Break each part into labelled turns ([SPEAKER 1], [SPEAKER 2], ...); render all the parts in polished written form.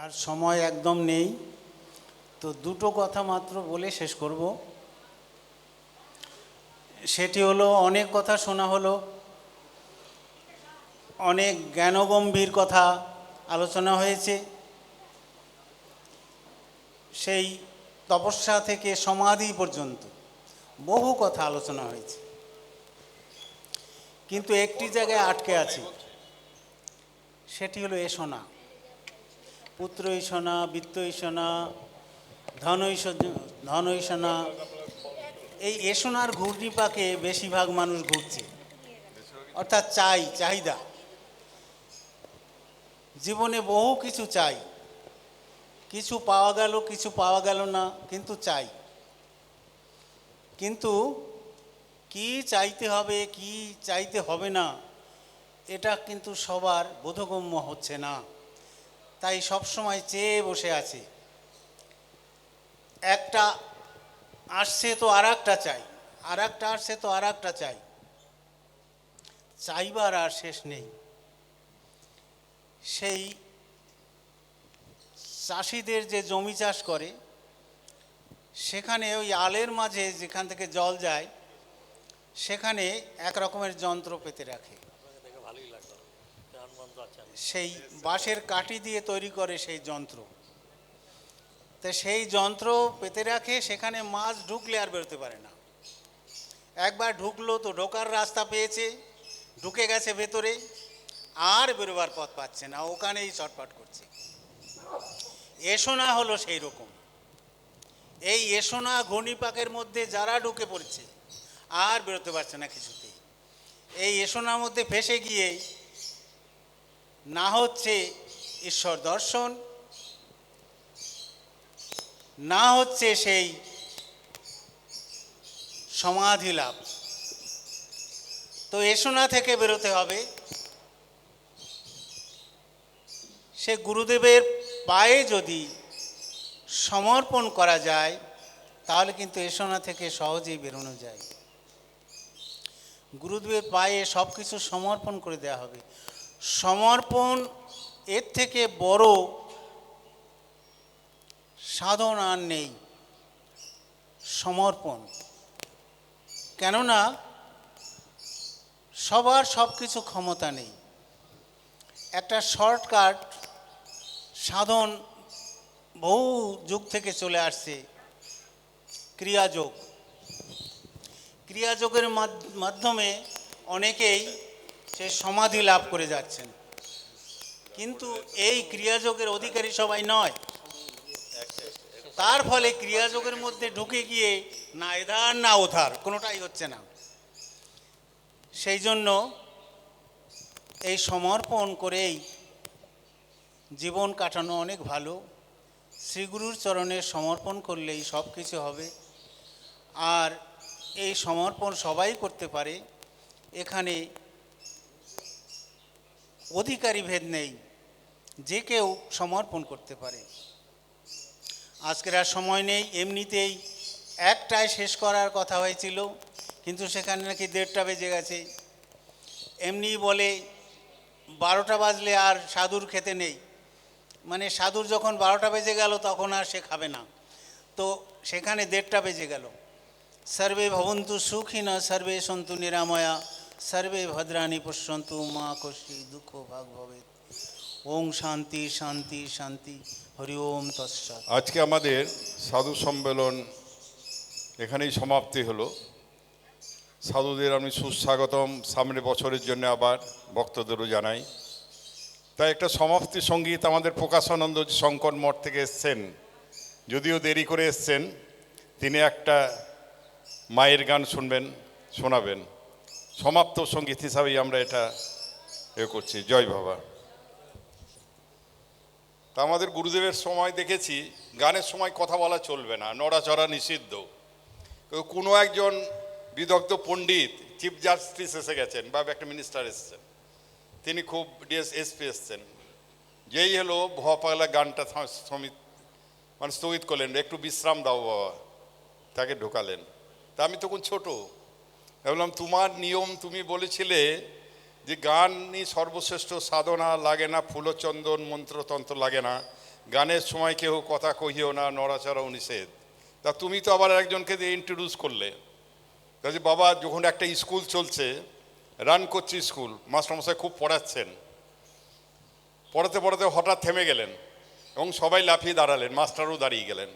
[SPEAKER 1] আর সময় একদম নেই, তো দুটো কথা মাত্র বলে শেষ করব। সেটি হলো, অনেক কথা শোনা হলো, অনেক জ্ঞানগম্ভীর কথা আলোচনা হয়েছে। সেই তপস্যা থেকে সমাধি পর্যন্ত বহু কথা আলোচনা হয়েছে, কিন্তু একটি জায়গায় আটকে আছে। সেটি হলো এসনা, পুত্র ঈশনা, বিত্ত ঈশনা, ধন ঈশনা। এই এসনার ঘূর্ণিপাকে বেশিরভাগ মানুষ ঘুরছে, অর্থাৎ চাহিদা। জীবনে বহু কিছু চাই, কিছু পাওয়া গেল, কিছু পাওয়া গেল না, কিন্তু চাই। কিন্তু কি চাইতে হবে, কি চাইতে হবে না, এটা কিন্তু সবার বোধগম্য হচ্ছে না। তাই সবসময় চেয়ে বসে আছে। একটা আসছে তো আর একটা চাই, আর একটা আসছে তো আর একটা চাই, চাইবার আর শেষ নেই। সেই চাষিদের যে জমি চাষ করে, সেখানে ওই আলের মাঝে যেখান থেকে জল যায়, সেখানে এক রকমের যন্ত্র পেতে রাখে। সেই বাঁশের কাঠি দিয়ে তৈরি করে সেই যন্ত্র। তো সেই যন্ত্র পেতে রাখে, সেখানে মাছ ঢুকলে আর বেরোতে পারে না। একবার ঢুকলো তো ঢোকার রাস্তা পেয়েছে, ঢুকে গেছে ভেতরে, আর বেরোবার পথ পাচ্ছে না, ওখানেই ছটফট করছে। এসনা হলো সেই রকম। এই এসনা ঘূর্ণিপাকের মধ্যে যারা ঢুকে পড়ছে, আর বেরোতে পারছে না কিছুতেই। এই এসনার মধ্যে ফেঁসে গিয়ে না হচ্ছে ঈশ্বর দর্শন, না হচ্ছে সেই সমাধি লাভ। তো এসনা থেকে বেরোতে হবে। সে গুরুদেবের পায়ে যদি সমর্পণ করা যায়, তাহলে কিন্তু এসনা থেকে সহজেই বেরোনো যায়। গুরুদেবের পায়ে সব কিছু সমর্পণ করে দেওয়া হবে। সমর্পণ এর থেকে বড় সাধন আর নেই। সমর্পণ, কেননা সবার সব কিছু ক্ষমতা নেই। একটা শর্টকাট সাধন বহু যুগ থেকে চলে আসছে, ক্রিয়াযোগ। ক্রিয়াযোগের মাধ্যমে অনেকেই সে সমাধি লাভ করে যাচ্ছেন, কিন্তু এই ক্রিয়াযোগের অধিকারী সবাই নয়। তার ফলে ক্রিয়াযোগের মধ্যে ঢুকে গিয়ে না এধার না ওধার, কোনোটাই হচ্ছে না। সেই জন্য এই সমর্পণ করেই জীবন কাটানো অনেক ভালো। শ্রীগুরুর চরণে সমর্পণ করলেই সব কিছু হবে। আর এই সমর্পণ সবাই করতে পারে, এখানে অধিকারী ভেদ নেই, যে কেউ সমর্পণ করতে পারে। আজকের আর সময় নেই, এমনিতেই একটায় শেষ করার কথা হয়েছিল, কিন্তু সেখানে নাকি 1:30 বেজে গেছে। এমনি বলে 12টা বাজলে আর সাধুর খেতে নেই, মানে সাধুর যখন 12টা বেজে গেল তখন আর সে খাবে না। তো সেখানে 1:30 বেজে গেল। সর্বে ভবন্তু সুখিনা, সর্বে সন্তু নিরাময়া, সর্বে ভদ্রাণি পশ্যন্তু, মা কষ্টি দুঃখ ভাগ ভবেৎ। ওম শান্তি শান্তি শান্তি, হরি ওম তৎসৎ।
[SPEAKER 2] আজকে আমাদের সাধু সম্মেলন এখানেই সমাপ্তি হলো। সাধুদের আমি সুস্বাগতম, সামনে বছরের জন্য আবার ভক্তদেরও জানাই। তাই একটা সমাপ্তি সঙ্গীত আমাদের প্রকাশানন্দ শঙ্কর মঠ থেকে এসছেন, যদিও দেরি করে এসছেন, তিনি একটা মায়ের গান শোনাবেন। সমাপ্ত সঙ্গীত হিসাবেই আমরা এটা করছি। জয় বাবা। তা আমাদের গুরুদেবের সময় দেখেছি গানের সময় কথা বলা চলবে না, নড়াচড়া নিষিদ্ধ। কোনো একজন বিদগ্ধ পণ্ডিত, চিফ জাস্টিস এসে গেছেন বা একটা মিনিস্টার এসছেন, তিনি খুব এসপি এসছেন, যেই হলো ভপালা গানটা স্থগিত করলেন, একটু বিশ্রাম দাও বাবা, তাকে ঢোকালেন। তা আমি তখন ছোট, বললাম তোমার নিয়ম, তুমি বলেছিলে যে গানই সর্বশ্রেষ্ঠ সাধনা, লাগে না ফুলচন্দন মন্ত্রতন্ত্র লাগে না, গানের সময় কেউ কথা কহিও না, নড়াচড়াও নিষেধ। তা তুমি তো আবার একজনকে দিয়ে ইন্ট্রোডিউস করলে। কাজে বাবা, যখন একটা স্কুল চলছে, রান করছি স্কুল, মাস্টারমশাই খুব পড়াচ্ছেন, পড়াতে পড়াতে হঠাৎ থেমে গেলেন এবং সবাই লাফিয়ে দাঁড়ালেন, মাস্টারও দাঁড়িয়ে গেলেন।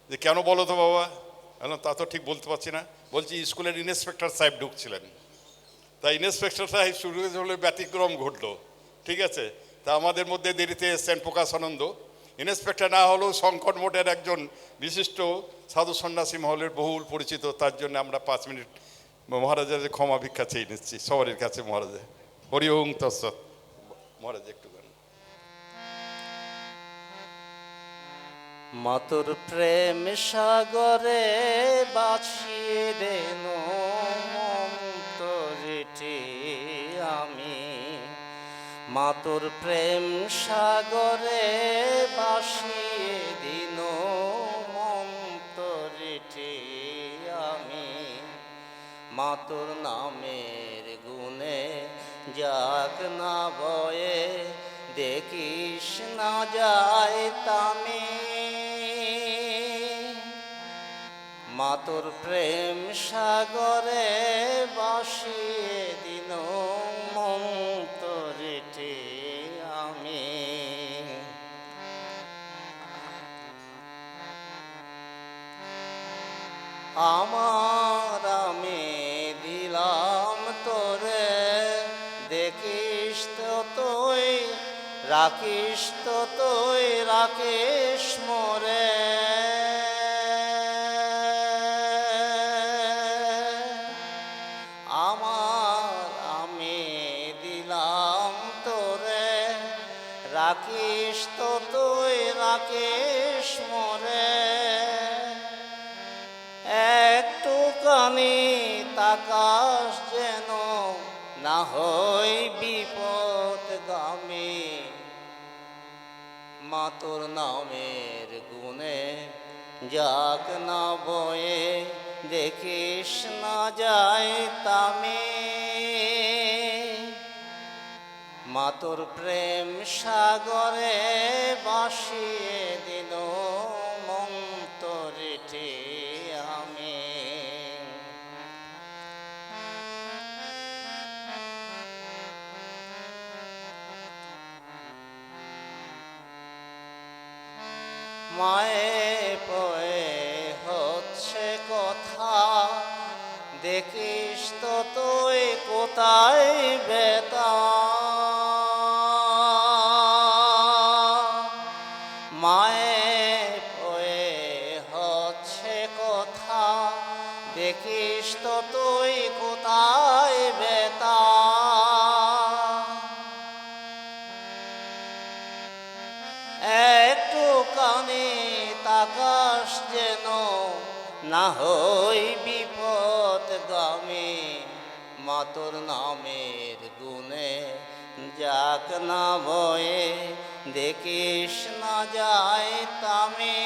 [SPEAKER 2] যে কেন বলো তো বাবা? তা তো ঠিক বলতে পারছি না। বলছি স্কুলের ইন্সপেক্টর সাহেব ঢুকছিলেন, তাই ইন্সপেক্টর সাহেব শুরু হলে ব্যতিক্রম ঘটলো। ঠিক আছে, তা আমাদের মধ্যে দেরিতে এসছেন প্রকাশানন্দ। ইন্সপেক্টর না হলেও সংকট মোটের একজন বিশিষ্ট সাধু সন্ন্যাসী মহলের বহুল পরিচিত, তার জন্য আমরা 5 মিনিট মহারাজের ক্ষমা ভিক্ষা চেয়ে নিচ্ছি সবার কাছে। মহারাজা হরি ওং তৎসৎ। মহারাজ একটু গান।
[SPEAKER 3] মাতুর প্রেম সাগরে বাছিয়ে দেন মন্তরটি আমি, মাতুর প্রেম সাগরে বাসিয়ে দিন মন্তরটি আমি, মাতুর নামের গুণে যাক না বয়ে দেখিস না যায় তামি, মাতুর প্রেম সাগরে বাসিয়ে দিন মন্তরটি আমি। আমার আমি দিলাম তোরে, দেখিস তো তুই, রাখিস তো তুই, রাখিস মোরে। আমার আমি দিলাম তোরে, রাখিস তো তুই, রাখিস মোরে। একটুখানি তাকাস যেন না হই বিপদগামী, মাতুর নামের গুণে যাক না বয়ে দেখিস না যায় তামি, মাতুর প্রেম সাগরে বাসিয়ে দিন মন্তরটি আমি। মায়ে পয়ে হচ্ছে কথা, দেখিস তো তুই কোথায় বেতা, মায়ে পয়ে হচ্ছে কথা, দেখিস তো তুই কোথায় বেতা। একটুখানি তাকাস যেন না হই বিপদগামী, মাতুর নামের গুণে যাক না বয়ে দেখিস না যায় তামি,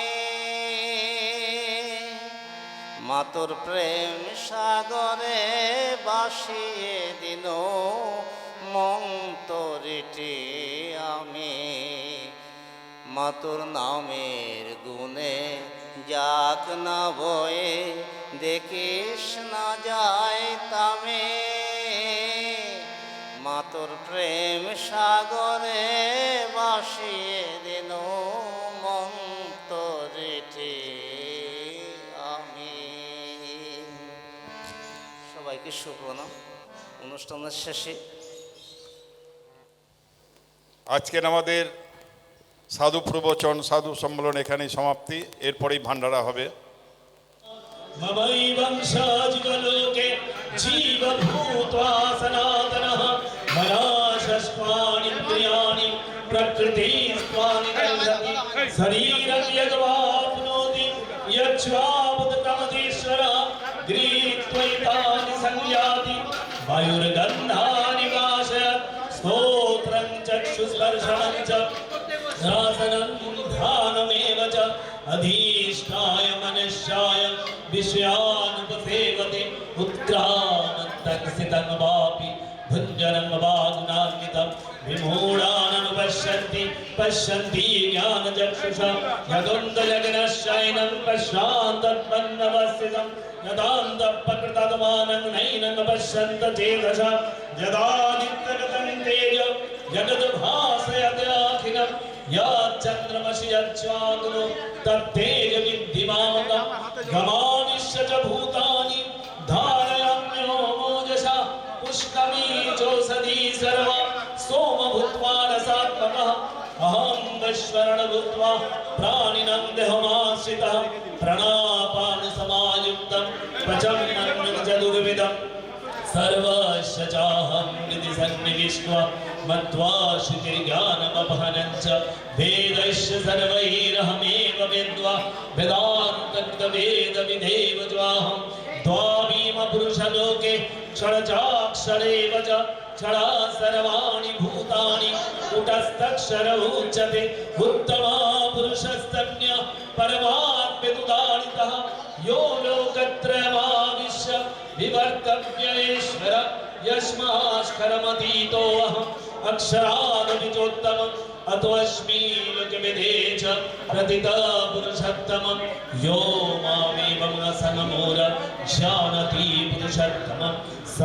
[SPEAKER 3] মাতুর প্রেম সাগরে বাসিয়ে দিন মন্তরটি আমি, মাতুর নামের গুণে যাক না বয়ে দেখিস না যায় তামি, মাতুর প্রেম সাগরে বাসিয়ে দিন মন্তরটি আমি। সবাইকে সুপ্রণাম। অনুষ্ঠানের শেষে
[SPEAKER 2] আজকের আমাদের সাধু প্রবচন, সাধু সম্মেলন এখানেই সমাপ্তি। এরপরেই ভান্ডারা হবে।
[SPEAKER 4] মমৈবংশাজিকলোকে জীবভূত্বা সনাতনঃ মনাশস্ত্বানীন্দ্রিয়াণি প্রকৃতিস্ত্বানি দণ্ডতি শরীরং যদ্বাপ্নोति यच्छ्वावुतमतीश्वरः गृहीत्वैतानि संयाति वायुर्गन्धानि वाशयत् स्तोत्रं चक्षुस्पर्शनं च शासनं ध्यानमेव च अधीष्टाय मनुष्याय विषयानुपसेवते उत्क्रामन्तकसितं वापि भुञ्जनं वा गुणान्वितं विमूढाननुपश्यन्ति पश्यन्ति ज्ञानचक्षुषा यदुन्दजगनशयनं पश्यान्तत्मन्नवस्थितं यदान्तःपकृतमानं नैनं पश्यन्त चेतसा यदादित्यगतं तेज जगद्भासयत्यखिलं यच्चन्द्रमसि यच्चाग्नो तत्तेज विद्धिमामकं गमाविश्य च भूतानि धारयाम्यो मोजसा पुष्कमीचोषधी सर्वा सोम भूत्वा रसात्मकः अहं वैश्वरण भूत्वा प्राणिनं देहमाश्रितः प्राणापानसमायुक्तं प्रचम्मन्नं चतुर्विधं सर्वस्य चाहं निधि सन्निविष्ट्वा मत्वा श्रुतिर्ज्ञानमपहनं च वेदैश्च सर्वैरहमेव वेद्वा वेदान्तवेदविधेव चाहं द्वावीमपुरुषलोके क्षरचाक्षरेव च क्षरा सर्वाणि भूतानि कुटस्थक्षर उच्यते उत्तमा पुरुषस्तन्य परमात्मेतुदानितः यो लोकत्रयमाविश्य विवर्तव्येश्वर यस्माक्षरमतीतोऽहम् अक्षरादपिचोत्तमम् अतोऽस्मि लोकविदे च प्रतितः पुरुषोत्तमं यो मामेवं असनमूर जानति पुरुषोत्तमं स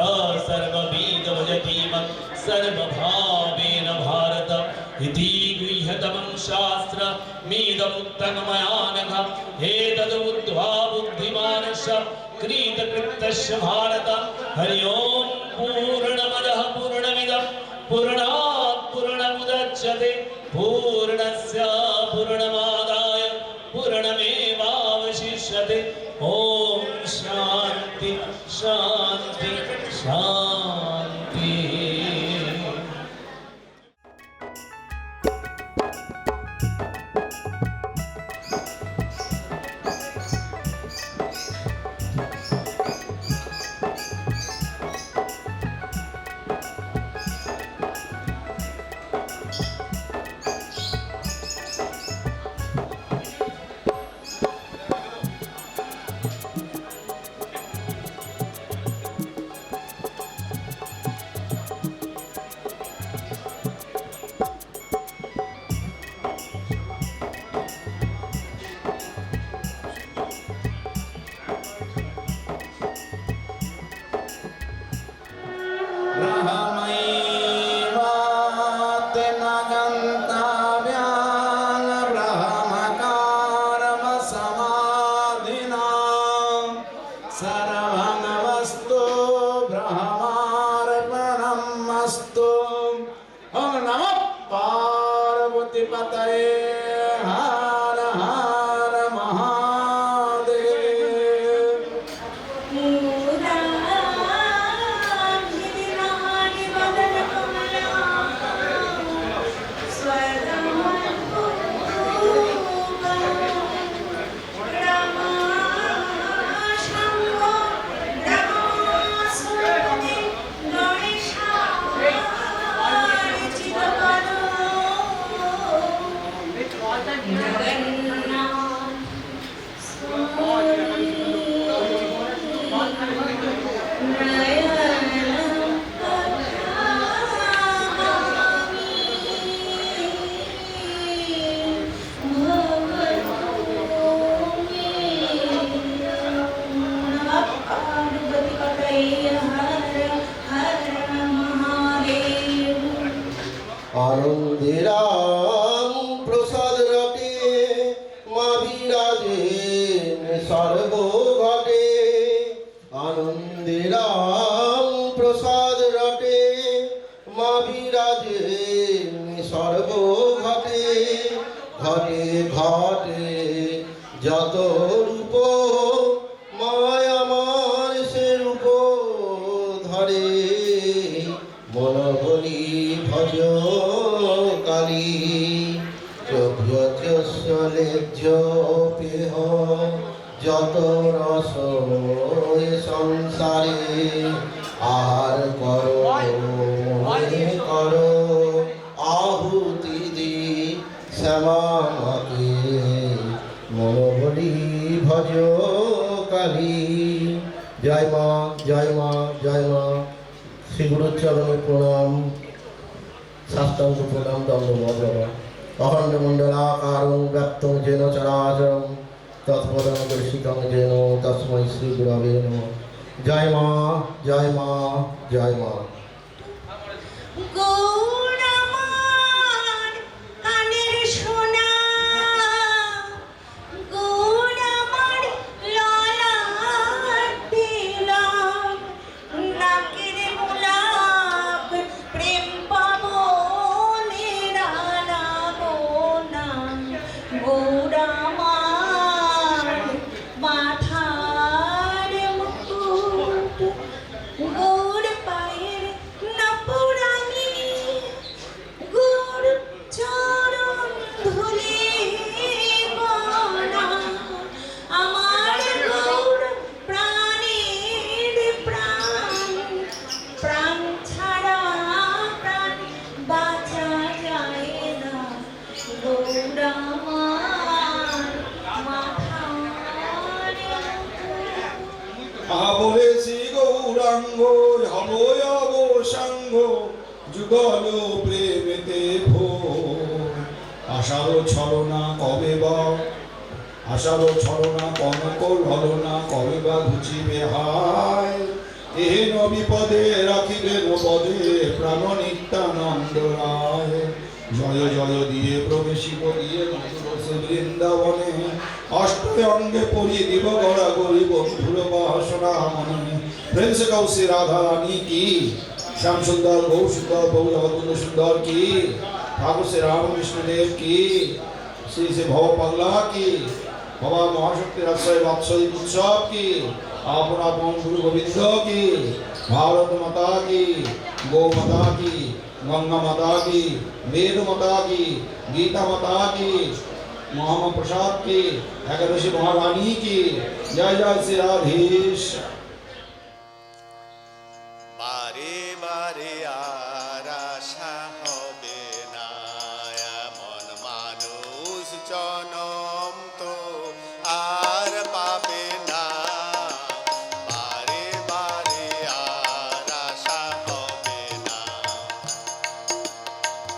[SPEAKER 4] सर्ववेदभजतीमं सर्वभावेन भारत इति गृह्यतमं शास्त्रमिदमुक्तमया नघ एतदुद्ध्वा बुद्धिमानस्य कृतकृत्यस्य भारत हरि ओं पूर्णमदः पूर्णमिदं पूर्णात् पूर्णमुदच्यते पूर्णस्य पूर्णमादाय पूर्णमेवावशिष्यते ॐ शान्ति शान्ति शान्ति।
[SPEAKER 5] আনন্দিরাম প্রসাদ রটে মা বিরাজেন সর্বঘটে। আনন্দিরাম প্রসাদ রটে মা বিরাজেন সর্বঘটে। ঘটে ঘটে যত রূপ মায়া আমার সে রূপ ধরে। মন বলি ভজ কালী চব্যচলেজ্য পেহ যত রস এ সংসারে। আর করো মনে করো আহুতি দি শ্যামাকে। মন বলি ভজ কালী। জয় মা জয় মা জয় মা। শ্রী গুরুর চরণে প্রণাম, সাষ্টাঙ্গ প্রণাম, দণ্ডবত বাবা। অখণ্ডমণ্ডলাকারং ব্যাপ্তং যেন চরাচরং তৎপদং দর্শিতং যেন তস্मै শ্রী গুরবে নমঃ। জয় মা, জয় মা, জয় মা।
[SPEAKER 6] গৌর আমার কানের সোনা, গৌর আমার ললাট তিলক, নাকের গোলাপ প্রেম পাবনের আলাপনা। গৌর আমার মাথার মুকুট, গৌর পায়ের নপুরানি, গৌর চরণ ধুলি গড়া। আমার গৌর প্রাণের প্রাণ, প্রাণ ছাড়া প্রাণ বাঁচা যায় না। গৌর আমার মাথার মুকুট।
[SPEAKER 7] বলে শ্রী গৌরাঙ্গ হবয় অবসাঙ্গ যুগল প্রেমেতে ভোর। আশারও ছলনা কবে বা, আশারও ছলনা কনকল হলো না কবে বা ঘুচিবে হায়। এহেন বিপদে রাখিবেন পদে প্রাণ নিত্যানন্দ রায়। জয় জয় দিয়ে প্রবেশিব গিয়ে মধুরস বৃন্দাবনে, অষ্ট অঙ্গে পড়িয়ে দিব গড়া গরি বন্ধুর বাসনা মনে। প্রেম সে কৌশি রাধা রানী কি, শ্যাম সুন্দর গৌ সুন্দর বহু জগৎ সুন্দর কি, ঠাকুর শ্রী রামকৃষ্ণদেব কি, শ্রী শ্রী ভব পাগলা কি, বাবা মহাশক্তির আশ্রয় বাৎসরিক উৎসব কি, আপন আপন গুরু গোবিন্দ কি, ভারত মাতা কি, গৌ মাতা কি, গঙ্গা মাতা की, वेद माता की, गीता माता की, मोहम्मद प्रसाद की, एकादशी महारानी की। जय जय श्री राधेश।
[SPEAKER 8] বারে বারে আর আশা হবে না, এমন মানুষ জনম তো আর পাবে না। বারে বারে আর আশা হবে না,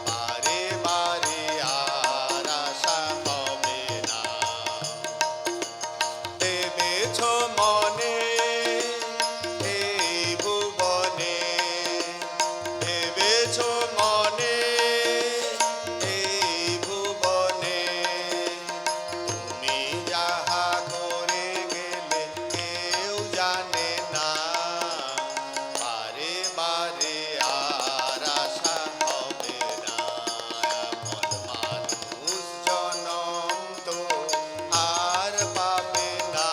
[SPEAKER 8] বারে বারে আর আশা হবে না। ভেবেছ মনে এই ভুবনে, ভেবেছ মনে এই ভুবনে, তুমি যাহা করে গেলে কেউ জানে না। বারে বারে আর আশা হবে না, এমন মানুষ জনম তো আর পাবে না।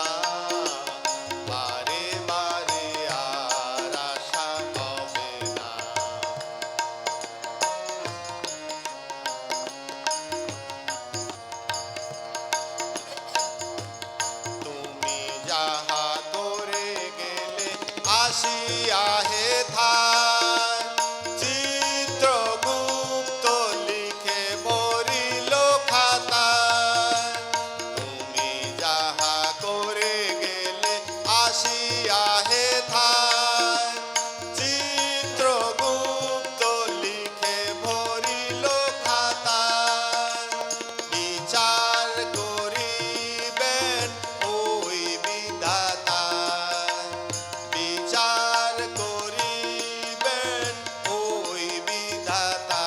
[SPEAKER 8] বারে বারে আর আশা হবে না। তুমি যাহা করে গেলে আসিয়া হে থায়, চিত্রগুপ্ত লিখে মরিল খাতায়। তুমি যাহা করে গেলে আসিয়া হে থায়, চিত্রগুপ্ত লিখে মরিল খাতায়। বিচার করিবেন ওই বিধাতা, বিচার করিবেন ওই বিধাতা।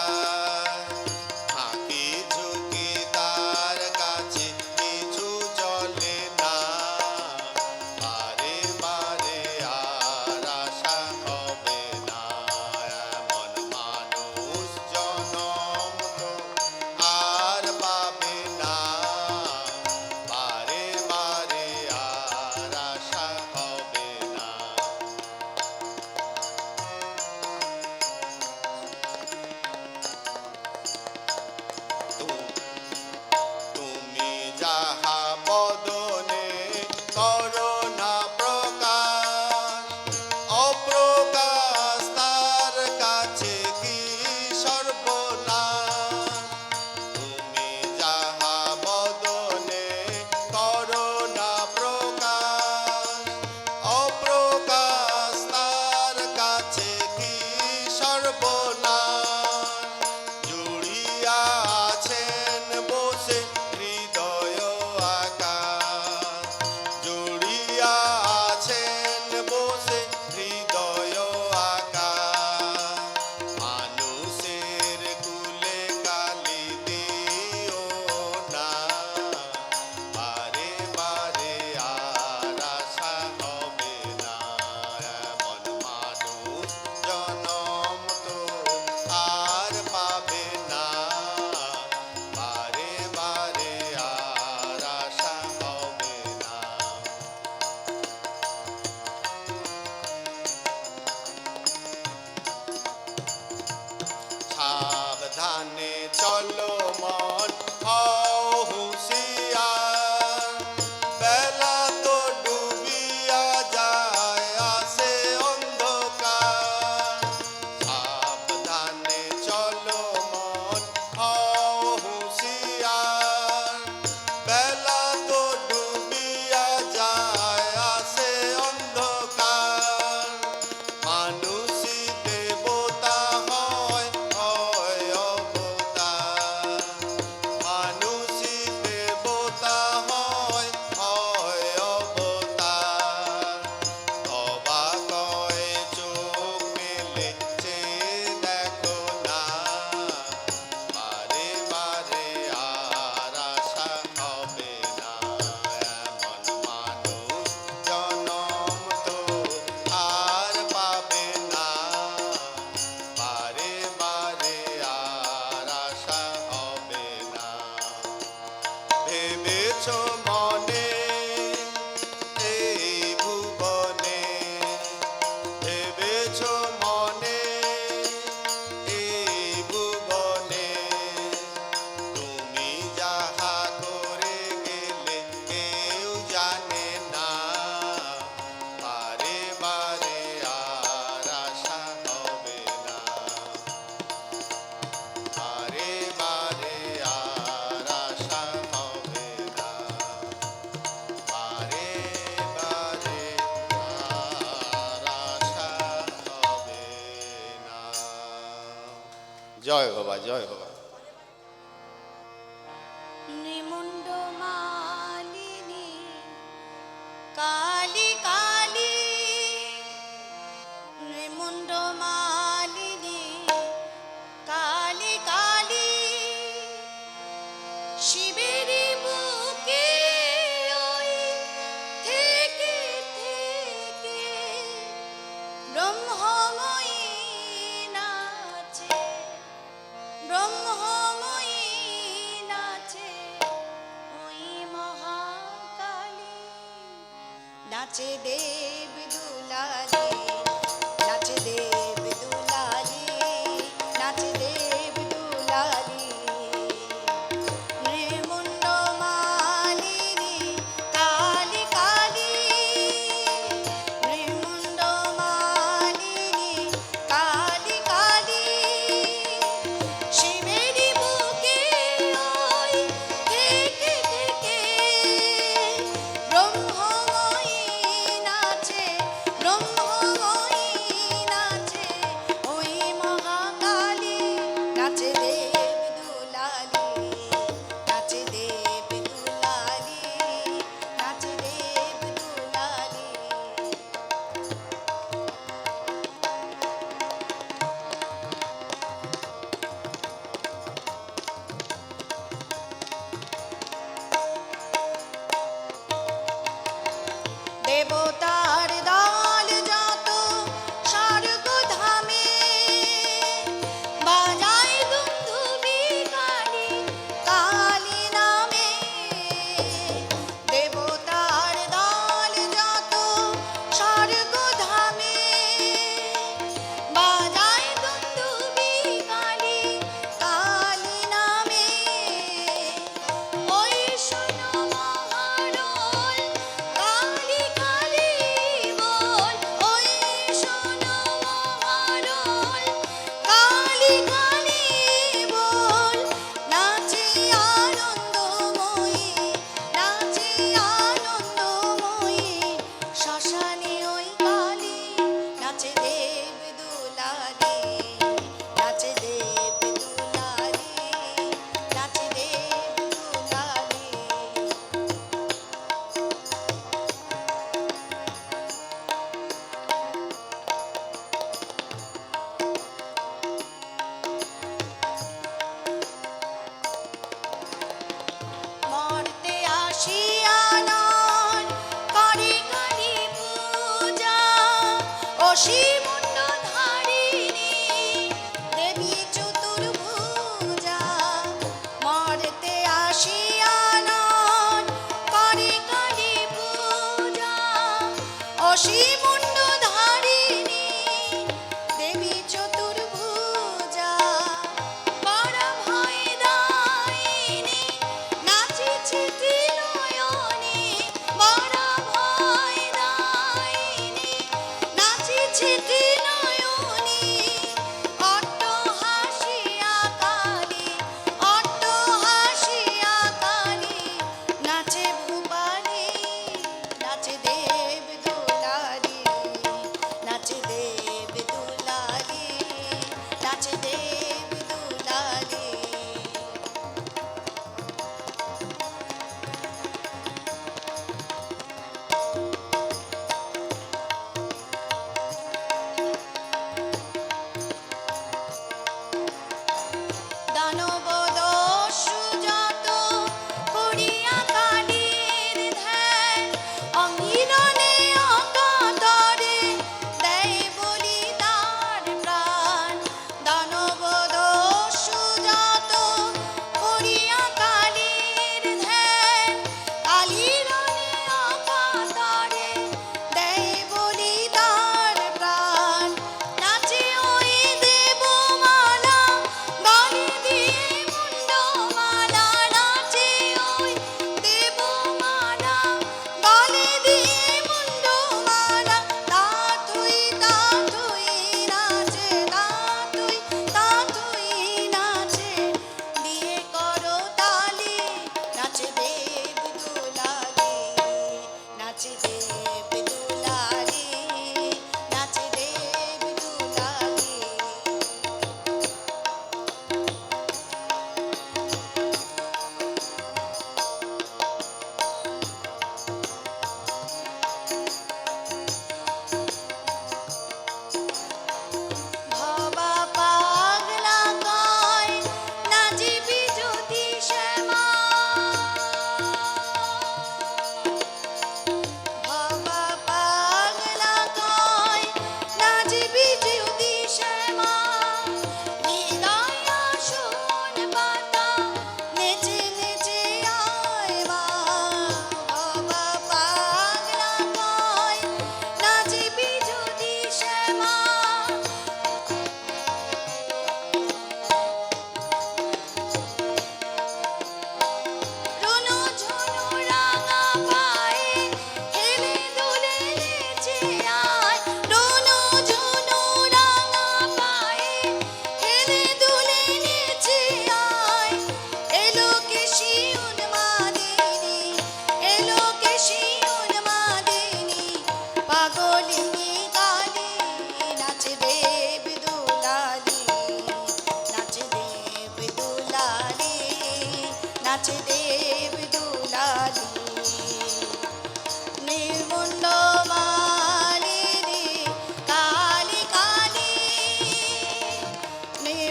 [SPEAKER 8] ফাঁকি ঝুঁকি তার কাছে কিছু চলে না। বারে বারে আর আশা হবে না, এমন মানুষ জনম তো আর পাবে না। বারে বারে আর আশা হবে না। তুমি যাহা বদনে করো না প্রকাশ, অপ্রকাশ তার কাছে কি সর্বনাশ। তুমি যাহা বদনে করো না প্রকাশ, অপ্রকাশ তার কাছে কি সর্বনাশ। জুড়িয়া আছেন মনে এই ভুবনে, ভেবেছ মনে এই ভুবনে, তুমি যাহা করে গেলে কেউ জানে না, বারে বারে আর আশা হবে না, বারে বারে আর আশা হবে না, বারে বারে আর আশা হবে না। জয় বাবা, জয় বাবা।
[SPEAKER 6] নিমুণ্ড মালিনী কালী কালী, নিমুণ্ড মালিনী কালী কালী, শিবেরই বুকে ওই থেকে থেকে ব্রহ্মময়ী নাচে, ব্রহ্মময়ী নাচে, ওই মহাকালী নাচে দেব দুলালী, নাচে দেব দুলালী, নাচে দেব দুলালী। নিমুণ্ড মালিনী কালী কালী, নিমুণ্ড মালিনী কালী কালী, শিবেরই বুকে ওই থেকে থেকে ব্রহ্মময়ী নাচে, ব্রহ্মময়ী নাচে, ওই মহাকালী নাচে দেব দুলালী, নাচে দেব দুলালী, নাচে দেব দুলালী। দেবতার দল যত স্বর্গ ধামে, বাজায় দুন্দুভি কালী কালী নামে। দেবতার দল যত স্বর্গ ধামে, বাজায় দুন্দুভি কালী কালী নামে। ওই শোনো মহারোল কালী কালী বল, ওই শোনো মহারোল কালী কালী বল, নাচে আনন্দময়ী, নাচে আনন্দময়ী, শ্মশানে ওই কালী নাচে দেব দুলালী, নাচে দেব দুলালী, নাচে দেব দুলালী। মর্তে আসিয়া নয় করে কালী পূজা, অসীমুণ্ড ধারিণী দেবী চতুর্ভুজা। মর্তে আসিয়া নয় করে কালী পূজা, অসীমুণ্ড ধারিণী দেবী চতুর্ভুজা। বড় ভয় দায়িনী নাচিছে ত্রিনয়নী, বড় ভয় দায়িনী নাচিছে ত্রিনয়নী। অট্ট হাসিয়া কালী, অট্ট হাসিয়া কালী, নাচে ভূপালী, নাচে দেব দুলালী,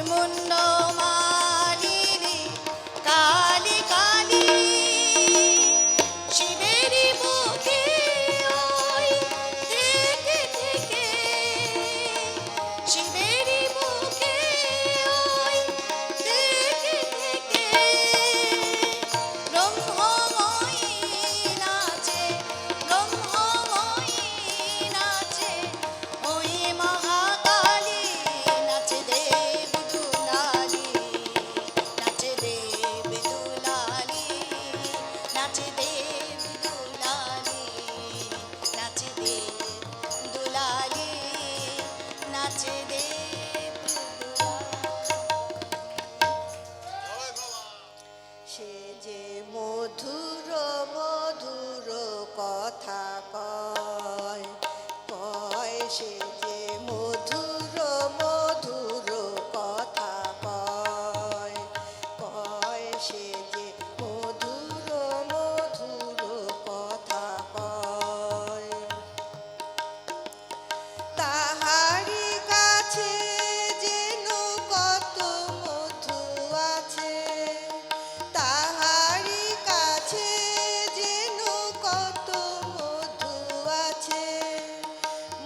[SPEAKER 6] মুন্ড মালিনী কালী কালী শিবেরই মুখে ওই থেকে থেকে শিবেরই মুখে ওই থেকে থেকে ব্রহ্মময়ী নাচে ব্রহ্মময়ী নাচে ওই মহাকালী নাচে দেব দুলালী নাচে দেব দুলালী নাচে দেব দুলালী নাচে দেব দুলালী নাচে দেব সে যে মধুর মধুর কথা কয় কয় সে যে মধুর মধুর কথা কয় কয় সে যে মধুর মধুর কথা কয় তাহারি কাছে যেন কত মধু আছে তাহারি কাছে যেন কত মধু আছে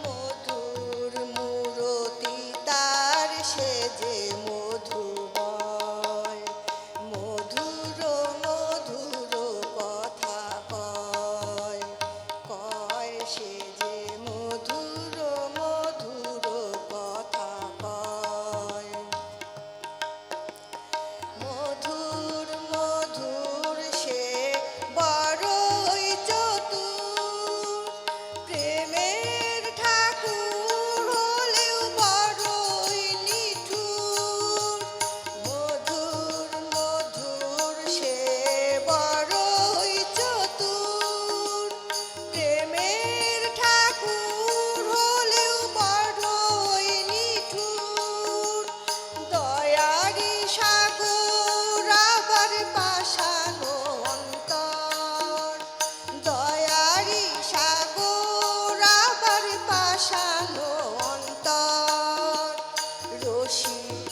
[SPEAKER 6] মধুর মূরতি তার সে যে মধু বয় মধুর মধুর কথা কয় কয় সে যে মধুর মধুর কথা কয় মধুর মধুর সে বড়ই চতুর প্রেমের ঠাকুর হলেও বড়ই নিঠুর মধুর মধুর সে বড়ই চতুর প্রেমের ঠাকুর হলেও বড়ই নিঠুর দয়ারি সাগর আবার পাশানো অন্তর দয়ারি সাগর আবার পাশানো অন্তর রসিক